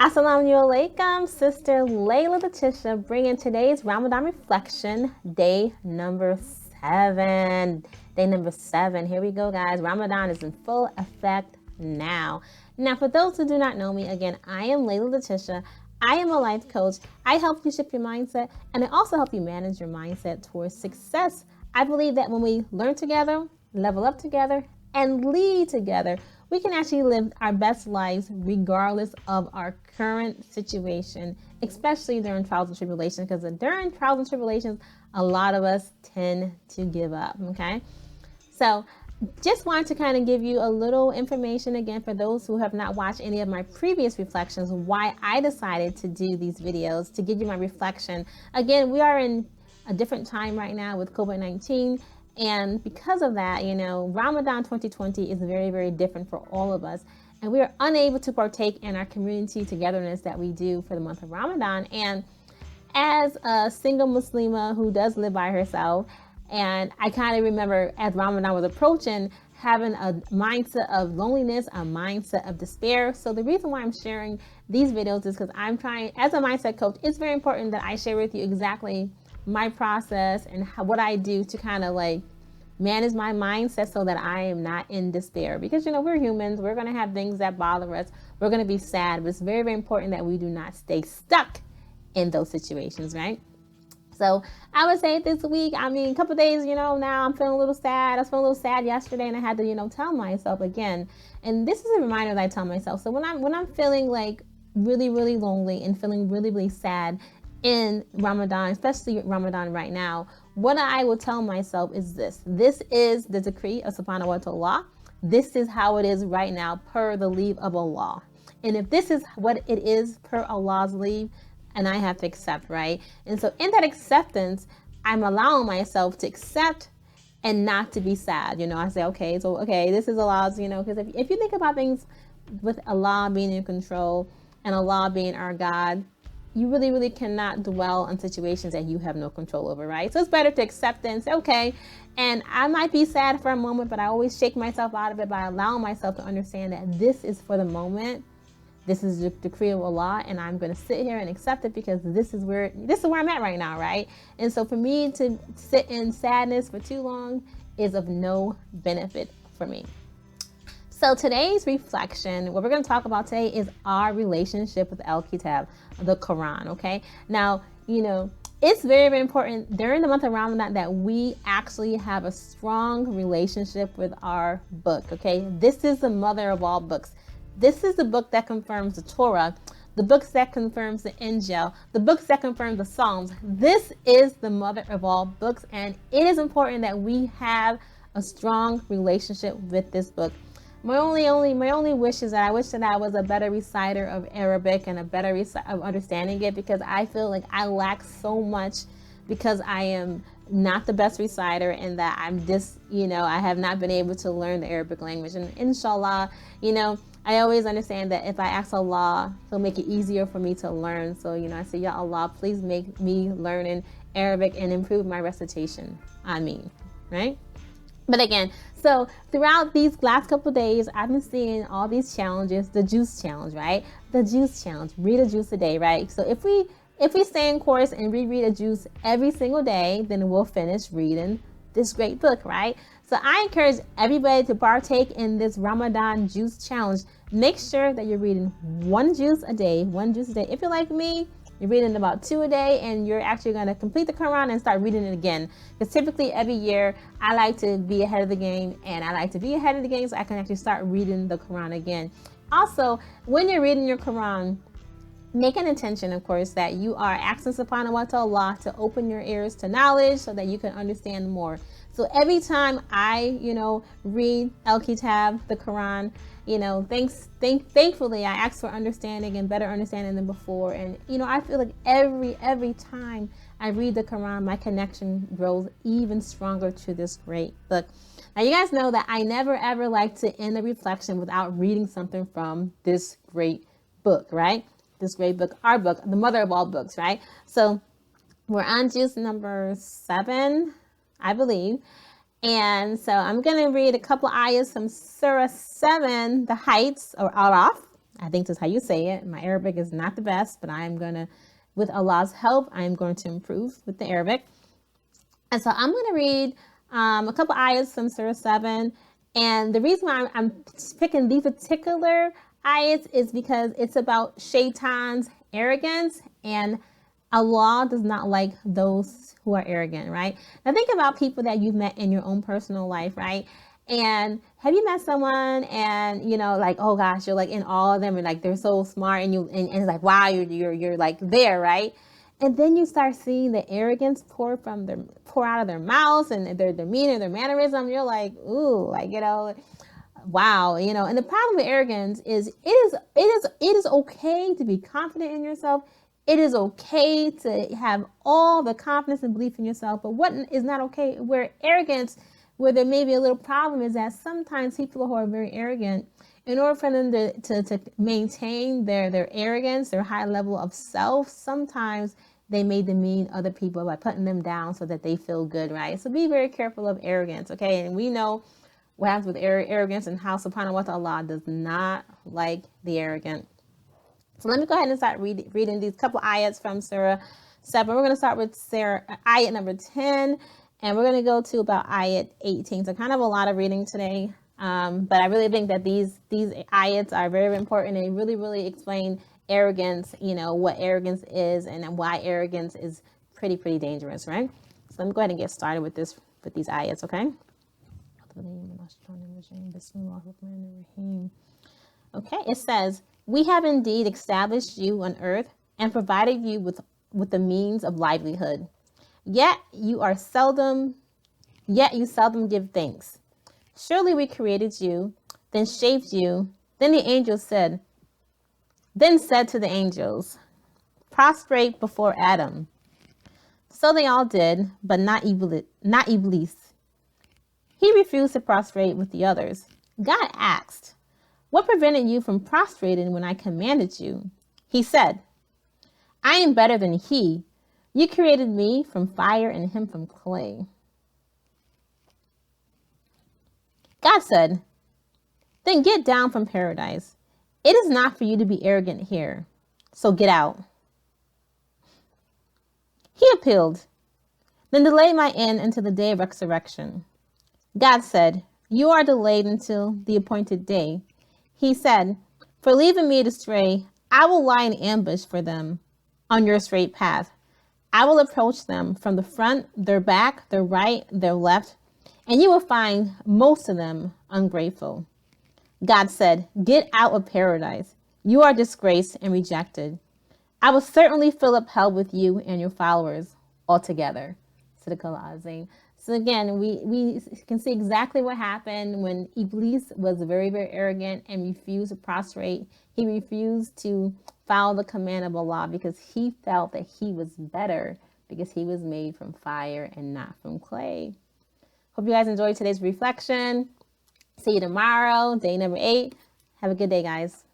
Assalamu alaikum, Sister Layla Letitia, bringing today's Ramadan Reflection, day number 7. Day number 7. Here we go, guys. Ramadan is in full effect now. Now, for those who do not know me, again, I am Layla Letitia. I am a life coach. I help you shift your mindset, and I also help you manage your mindset towards success. I believe that when we learn together, level up together, and lead together, we can actually live our best lives regardless of our current situation, especially during trials and tribulations, because during trials and tribulations, a lot of us tend to give up, okay? So just wanted to kind of give you a little information again for those who have not watched any of my previous reflections, why I decided to do these videos, to give you my reflection. Again, we are in a different time right now with COVID-19. And because of that, Ramadan 2020 is very, very different for all of us. And we are unable to partake in our community togetherness that we do for the month of Ramadan. And as a single Muslima who does live by herself, and I kind of remember as Ramadan was approaching, having a mindset of loneliness, a mindset of despair. So the reason why I'm sharing these videos is because I'm trying, as a mindset coach, it's very important that I share with you exactly my process and what I do to kind of like manage my mindset so that I am not in despair. Because, we're humans. We're going to have things that bother us. We're going to be sad. But it's very, very important that we do not stay stuck in those situations, right? So I would say this week, a couple days, now I'm feeling a little sad. I was feeling a little sad yesterday, and I had to, tell myself again. And this is a reminder that I tell myself. So when I'm feeling like really, really lonely and feeling really, really sad in Ramadan, especially Ramadan right now, what I will tell myself is this. This is the decree of subhanahu wa ta'ala. This is how it is right now per the leave of Allah. And if this is what it is per Allah's leave, and I have to accept, right? And so in that acceptance, I'm allowing myself to accept and not to be sad. I say, okay, this is Allah's, because if you think about things with Allah being in control and Allah being our God, you really, really cannot dwell on situations that you have no control over, right? So it's better to accept it and say, okay, and I might be sad for a moment, but I always shake myself out of it by allowing myself to understand that this is for the moment. This is the decree of Allah, and I'm going to sit here and accept it because this is where I'm at right now, right? And so for me to sit in sadness for too long is of no benefit for me. So today's reflection, what we're going to talk about today is our relationship with Al-Kitab, the Quran, okay? Now, it's very, very important during the month of Ramadan that we actually have a strong relationship with our book, okay? This is the mother of all books. This is the book that confirms the Torah, the books that confirms the Injil, the books that confirm the Psalms. This is the mother of all books, and it is important that we have a strong relationship with this book. My only wish is that I wish that I was a better reciter of Arabic and a better of understanding it, because I feel like I lack so much because I am not the best reciter, and that I'm just, I have not been able to learn the Arabic language. And inshallah, I always understand that if I ask Allah, He'll make it easier for me to learn. So, I say, Ya Allah, please make me learn in Arabic and improve my recitation. Right? But again, so throughout these last couple of days, I've been seeing all these challenges. The juice challenge, right? The juice challenge. Read a juice a day, right? So if we stay in course and reread a juice every single day, then we'll finish reading this great book, right? So I encourage everybody to partake in this Ramadan juice challenge. Make sure that you're reading one juice a day. If you're like me, you're reading about 2 a day, and you're actually going to complete the Quran and start reading it again. Because typically every year I like to be ahead of the game, and I like to be ahead of the game so I can actually start reading the Quran again. Also, when you're reading your Quran, make an intention, of course, that you are asking subhanahu wa ta'ala to open your ears to knowledge so that you can understand more. So every time I, read Al-Kitab, the Quran, thankfully I ask for understanding and better understanding than before. And, I feel like every time I read the Quran, my connection grows even stronger to this great book. Now, you guys know that I never ever like to end a reflection without reading something from this great book, right? This great book, our book, the mother of all books, right? So we're on juice number 7, I believe. And so I'm going to read a couple ayahs from Surah 7, the heights, or Araf. I think that's how you say it. My Arabic is not the best, but I am going to, with Allah's help, I am going to improve with the Arabic. And so I'm going to read a couple ayats from Surah 7. And the reason why I'm picking these particular ayats is because it's about Shaitan's arrogance, and Allah does not like those who are arrogant, right? Now think about people that you've met in your own personal life, right? And have you met someone and, you know, like, oh gosh, you're like in awe of them and like they're so smart, and it's like, wow, you're like there, right? And then you start seeing the arrogance pour out of their mouths and their demeanor, their mannerism. You're like, ooh, like, you know, wow, you know. And the problem with arrogance is it is okay to be confident in yourself. It is okay to have all the confidence and belief in yourself. But what is not okay, where where there may be a little problem, is that sometimes people who are very arrogant, in order for them to maintain their arrogance, their high level of self, sometimes they may demean other people by putting them down so that they feel good, right? So be very careful of arrogance, okay? And we know what happens with arrogance and how subhanahu wa ta'ala does not like the arrogant. So let me go ahead and start reading these couple ayats from Surah 7. We're going to start with ayat number 10, and we're going to go to about ayat 18. So kind of a lot of reading today, but I really think that these ayats are very important, and they really, really explain arrogance, you know, what arrogance is and why arrogance is pretty dangerous, right? So let me go ahead and get started with these ayats, okay? Okay, it says, we have indeed established you on earth and provided you with the means of livelihood. Yet you seldom give thanks. Surely we created you, then shaped you. Then said to the angels, prostrate before Adam. So they all did, but not Iblis. He refused to prostrate with the others. God asked, what prevented you from prostrating when I commanded you? He said, I am better than he. You created me from fire and him from clay. God said, then get down from paradise. It is not for you to be arrogant here, so get out. He appealed, then delay my end until the day of resurrection. God said, you are delayed until the appointed day. He said, for leaving me astray, I will lie in ambush for them on your straight path. I will approach them from the front, their back, their right, their left, and you will find most of them ungrateful. God said, get out of paradise. You are disgraced and rejected. I will certainly fill up hell with you and your followers altogether. Sadaqallah Azim. So again, we can see exactly what happened when Iblis was very, very arrogant and refused to prostrate. He refused to follow the command of Allah because he felt that he was better because he was made from fire and not from clay. Hope you guys enjoyed today's reflection. See you tomorrow, day number 8. Have a good day, guys.